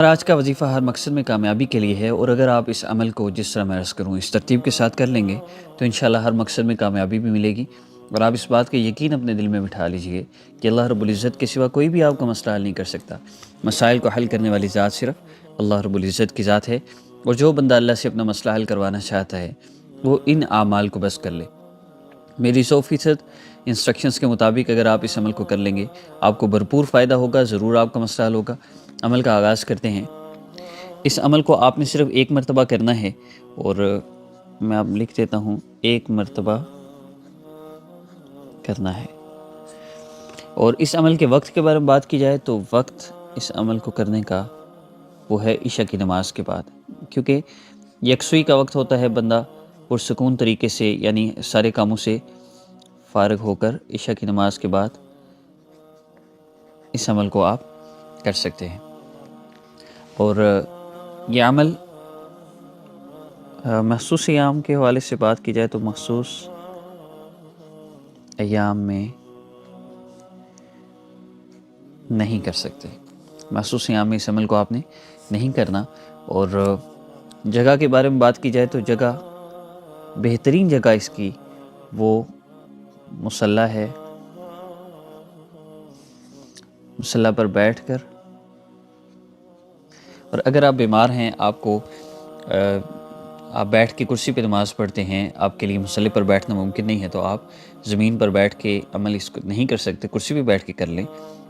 اور آج کا وظیفہ ہر مقصد میں کامیابی کے لیے ہے، اور اگر آپ اس عمل کو جس طرح میں عرض کروں اس ترتیب کے ساتھ کر لیں گے تو انشاءاللہ ہر مقصد میں کامیابی بھی ملے گی۔ اور آپ اس بات کا یقین اپنے دل میں بٹھا لیجئے کہ اللہ رب العزت کے سوا کوئی بھی آپ کا مسئلہ حل نہیں کر سکتا۔ مسائل کو حل کرنے والی ذات صرف اللہ رب العزت کی ذات ہے، اور جو بندہ اللہ سے اپنا مسئلہ حل کروانا چاہتا ہے وہ ان اعمال کو بس کر لے۔ میری 100% انسٹرکشنز کے مطابق اگر آپ اس عمل کو کر لیں گے آپ کو بھرپور فائدہ ہوگا، ضرور آپ کا مسئلہ حل ہوگا۔ عمل کا آغاز کرتے ہیں۔ اس عمل کو آپ نے صرف ایک مرتبہ کرنا ہے، اور میں اب لکھ دیتا ہوں، ایک مرتبہ کرنا ہے۔ اور اس عمل کے وقت کے بارے میں بات کی جائے تو وقت اس عمل کو کرنے کا وہ ہے عشاء کی نماز کے بعد، کیونکہ یکسوئی کا وقت ہوتا ہے، بندہ پرسکون طریقے سے یعنی سارے کاموں سے فارغ ہو کر عشاء کی نماز کے بعد اس عمل کو آپ کر سکتے ہیں۔ اور یہ عمل مخصوص ایام کے حوالے سے بات کی جائے تو مخصوص ایام میں نہیں کر سکتے، مخصوص ایام میں اس عمل کو آپ نے نہیں کرنا۔ اور جگہ کے بارے میں بات کی جائے تو جگہ، بہترین جگہ اس کی وہ مصلی ہے۔ مصلی پر بیٹھ کر، اور اگر آپ بیمار ہیں، آپ بیٹھ کے کرسی پہ نماز پڑھتے ہیں، آپ کے لیے مصلی پر بیٹھنا ممکن نہیں ہے، تو آپ زمین پر بیٹھ کے عمل اس کو نہیں کر سکتے، کرسی پہ بیٹھ کے کر لیں۔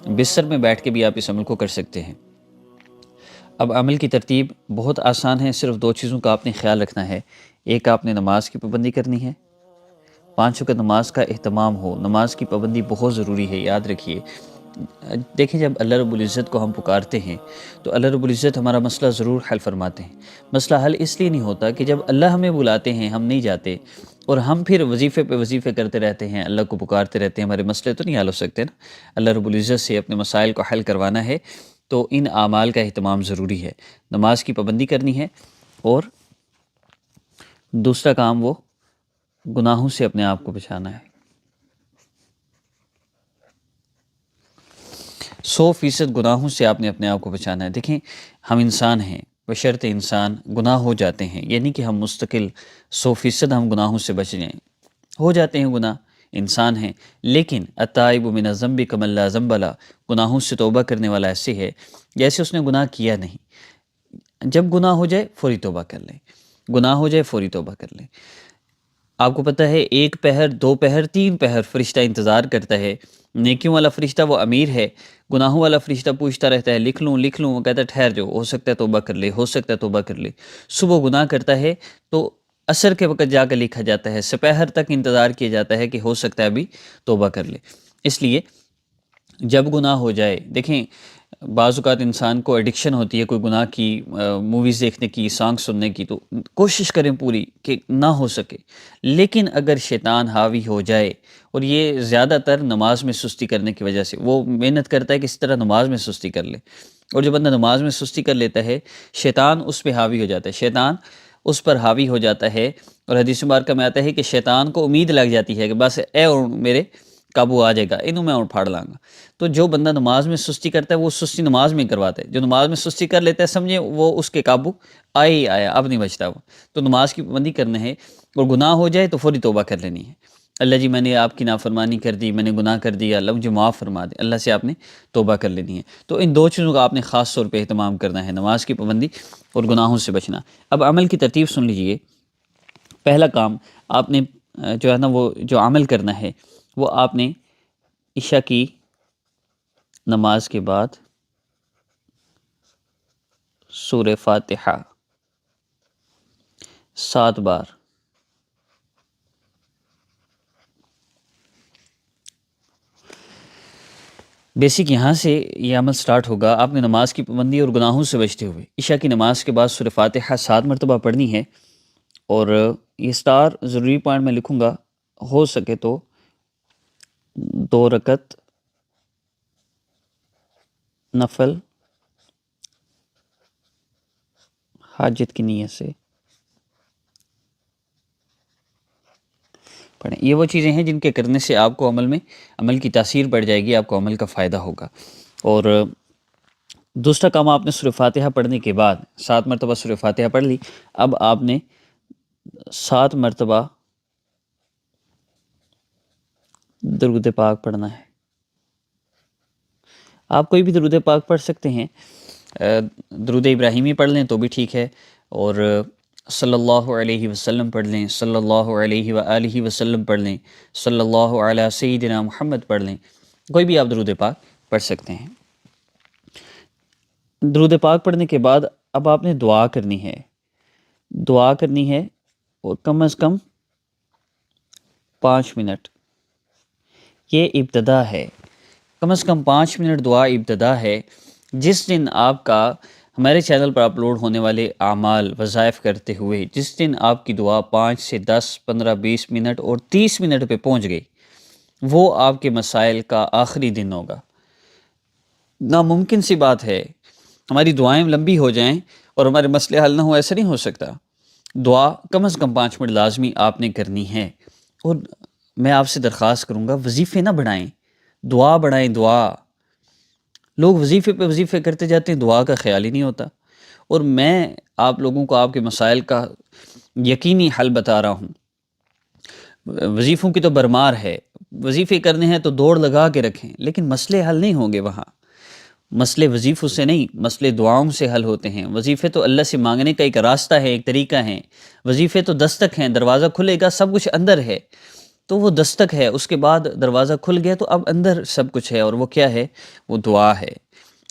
بستر میں بیٹھ کے بھی آپ اس عمل کو کر سکتے ہیں۔ اب عمل کی ترتیب بہت آسان ہے، صرف دو چیزوں کا آپ نے خیال رکھنا ہے۔ ایک، آپ نے نماز کی پابندی کرنی ہے، 5 وقت نماز کا اہتمام ہو، نماز کی پابندی بہت ضروری ہے، یاد رکھیے۔ دیکھیں، جب اللہ رب العزت کو ہم پکارتے ہیں تو اللہ رب العزت ہمارا مسئلہ ضرور حل فرماتے ہیں۔ مسئلہ حل اس لیے نہیں ہوتا کہ جب اللہ ہمیں بلاتے ہیں ہم نہیں جاتے، اور ہم پھر وظیفے پہ وظیفے کرتے رہتے ہیں، اللہ کو پکارتے رہتے ہیں، ہمارے مسئلے تو نہیں حل ہو سکتے نا۔ اللہ رب العزت سے اپنے مسائل کو حل کروانا ہے تو ان اعمال کا اہتمام ضروری ہے، نماز کی پابندی کرنی ہے، اور دوسرا کام وہ گناہوں سے اپنے آپ کو بچانا ہے۔ 100% گناہوں سے آپ نے اپنے آپ کو بچانا ہے۔ دیکھیں، ہم انسان ہیں، بشرط انسان گناہ ہو جاتے ہیں، یعنی کہ ہم مستقل 100% ہم گناہوں سے بچ جائیں، ہو جاتے ہیں گناہ، انسان ہیں، لیکن التائب من الذنب کمن لا ذنب لہ، گناہوں سے توبہ کرنے والا ایسے ہے جیسے اس نے گناہ کیا نہیں۔ جب گناہ ہو جائے فوری توبہ کر لیں، گناہ ہو جائے فوری توبہ کر لیں۔ آپ کو پتہ ہے 1 پہر 2 پہر 3 پہر فرشتہ انتظار کرتا ہے۔ نیکیوں والا فرشتہ وہ امیر ہے، گناہوں والا فرشتہ پوچھتا رہتا ہے لکھ لوں، وہ کہتا ہے ٹھہر جاؤ، ہو سکتا ہے توبہ کر لے، ہو سکتا ہے توبہ کر لے۔ صبح گناہ کرتا ہے تو عصر کے وقت جا کر لکھا جاتا ہے، سپہر تک انتظار کیا جاتا ہے کہ ہو سکتا ہے ابھی توبہ کر لے۔ اس لیے جب گناہ ہو جائے، دیکھیں بعض اوقات انسان کو ایڈکشن ہوتی ہے کوئی گناہ کی، موویز دیکھنے کی، سانگ سننے کی، تو کوشش کریں پوری کہ نہ ہو سکے۔ لیکن اگر شیطان حاوی ہو جائے، اور یہ زیادہ تر نماز میں سستی کرنے کی وجہ سے، وہ محنت کرتا ہے کہ اس طرح نماز میں سستی کر لے، اور جو بندہ نماز میں سستی کر لیتا ہے شیطان اس پہ حاوی ہو جاتا ہے، شیطان اس پر حاوی ہو جاتا ہے۔ اور حدیث مبارکہ میں آتا ہے کہ شیطان کو امید لگ جاتی ہے کہ بس اور میرے قابو آ جائے گا، انہوں میں اور پھاڑ لاں گا۔ تو جو بندہ نماز میں سستی کرتا ہے وہ سستی نماز میں کرواتا ہے، جو نماز میں سستی کر لیتا ہے سمجھے وہ اس کے قابو آئے ہی آیا، اب نہیں بچتا وہ۔ تو نماز کی پابندی کرنا ہے، اور گناہ ہو جائے تو فوری توبہ کر لینی ہے۔ اللہ جی میں نے آپ کی نافرمانی کر دی، میں نے گناہ کر دیا، اللہ مجھے معاف فرما دے، اللہ سے آپ نے توبہ کر لینی ہے۔ تو ان دو چیزوں کا آپ نے خاص طور پہ اہتمام کرنا ہے، نماز کی پابندی اور گناہوں سے بچنا۔ اب عمل کی ترتیب سن لیجئے۔ پہلا کام آپ نے جو ہے نا، وہ جو عمل کرنا ہے وہ آپ نے عشاء کی نماز کے بعد سورہ فاتحہ 7 بار بیسک یہاں سے یہ عمل سٹارٹ ہوگا۔ آپ نے نماز کی پابندی اور گناہوں سے بچتے ہوئے عشاء کی نماز کے بعد سورہ فاتحہ 7 مرتبہ پڑھنی ہے، اور یہ سٹار ضروری پوائنٹ میں لکھوں گا، ہو سکے تو 2 رکعت نفل حاجت کی نیت سے پڑھیں۔ یہ وہ چیزیں ہیں جن کے کرنے سے آپ کو عمل کی تاثیر بڑھ جائے گی، آپ کو عمل کا فائدہ ہوگا۔ اور دوسرا کام آپ نے سورہ فاتحہ پڑھنے کے بعد 7 مرتبہ سورہ فاتحہ پڑھ لی، اب آپ نے 7 مرتبہ درود پاک پڑھنا ہے۔ آپ کوئی بھی درود پاک پڑھ سکتے ہیں، درود ابراہیمی پڑھ لیں تو بھی ٹھیک ہے، اور صلی اللہ علیہ وسلم پڑھ لیں، صلی اللہ علیہ وآلہ وسلم پڑھ لیں، صلی اللہ علیہ سیدنا محمد پڑھ لیں، کوئی بھی آپ درود پاک پڑھ سکتے ہیں۔ درود پاک پڑھنے کے بعد اب آپ نے دعا کرنی ہے، دعا کرنی ہے، اور کم از کم 5 منٹ، یہ ابتدا ہے، کم از کم 5 منٹ دعا ابتدا ہے۔ جس دن آپ کا ہمارے چینل پر اپلوڈ ہونے والے اعمال وظائف کرتے ہوئے جس دن آپ کی دعا 5 سے 10 15 20 منٹ اور 30 منٹ پہ پہنچ گئی، وہ آپ کے مسائل کا آخری دن ہوگا۔ ناممکن سی بات ہے ہماری دعائیں لمبی ہو جائیں اور ہمارے مسئلے حل نہ ہو، ایسا نہیں ہو سکتا۔ دعا کم از کم 5 منٹ لازمی آپ نے کرنی ہے، اور میں آپ سے درخواست کروں گا وظیفے نہ بڑھائیں، دعا بڑھائیں، دعا۔ لوگ وظیفے پہ وظیفے کرتے جاتے ہیں، دعا کا خیال ہی نہیں ہوتا۔ اور میں آپ لوگوں کو آپ کے مسائل کا یقینی حل بتا رہا ہوں۔ وظیفوں کی تو برمار ہے، وظیفے کرنے ہیں تو دوڑ لگا کے رکھیں، لیکن مسئلے حل نہیں ہوں گے وہاں۔ مسئلے وظیفوں سے نہیں، مسئلے دعاؤں سے حل ہوتے ہیں۔ وظیفے تو اللہ سے مانگنے کا ایک راستہ ہے، ایک طریقہ ہے۔ وظیفے تو دستک ہیں، دروازہ کھلے گا، سب کچھ اندر ہے، تو وہ دستک ہے، اس کے بعد دروازہ کھل گیا تو اب اندر سب کچھ ہے، اور وہ کیا ہے؟ وہ دعا ہے۔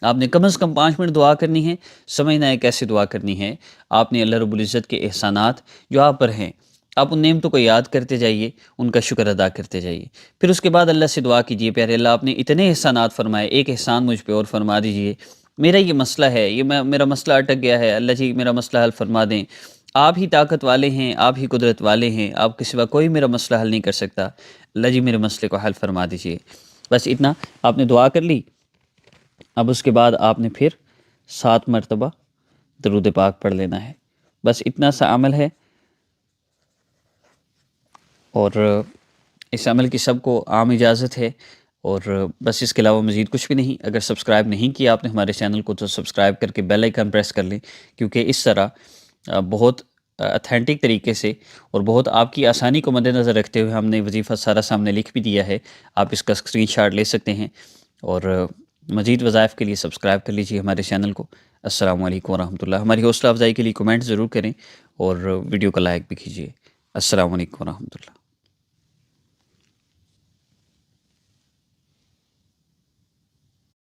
آپ نے کم از کم 5 منٹ دعا کرنی ہے۔ سمجھنا ہے کیسے دعا کرنی ہے۔ آپ نے اللہ رب العزت کے احسانات جو آپ پر ہیں، آپ ان نعمتوں کو یاد کرتے جائیے، ان کا شکر ادا کرتے جائیے۔ پھر اس کے بعد اللہ سے دعا کیجیے، پیارے اللہ آپ نے اتنے احسانات فرمائے، ایک احسان مجھ پہ اور فرما دیجیے، میرا یہ مسئلہ ہے، میرا مسئلہ اٹک گیا ہے، اللہ جی میرا مسئلہ حل فرما دیں۔ آپ ہی طاقت والے ہیں، آپ ہی قدرت والے ہیں، آپ کے سوا کوئی میرا مسئلہ حل نہیں کر سکتا، اللہ جی میرے مسئلے کو حل فرما دیجیے۔ بس اتنا آپ نے دعا کر لی۔ اب اس کے بعد آپ نے پھر 7 مرتبہ درود پاک پڑھ لینا ہے، بس اتنا سا عمل ہے، اور اس عمل کی سب کو عام اجازت ہے، اور بس اس کے علاوہ مزید کچھ بھی نہیں۔ اگر سبسکرائب نہیں کیا آپ نے ہمارے چینل کو تو سبسکرائب کر کے بیل آئیکن پریس کر لیں، کیونکہ اس طرح بہت اتھینٹک طریقے سے اور بہت آپ کی آسانی کو مد نظر رکھتے ہوئے ہم نے وظیفہ سارا سامنے لکھ بھی دیا ہے، آپ اس کا اسکرین شاٹ لے سکتے ہیں، اور مزید وظائف کے لیے سبسکرائب کر لیجیے ہمارے چینل کو۔ السلام علیکم ورحمۃ اللہ۔ ہماری حوصلہ افزائی کے لیے کومنٹ ضرور کریں، اور ویڈیو کو لائک بھی کیجیے۔ السلام علیکم ورحمۃ اللہ۔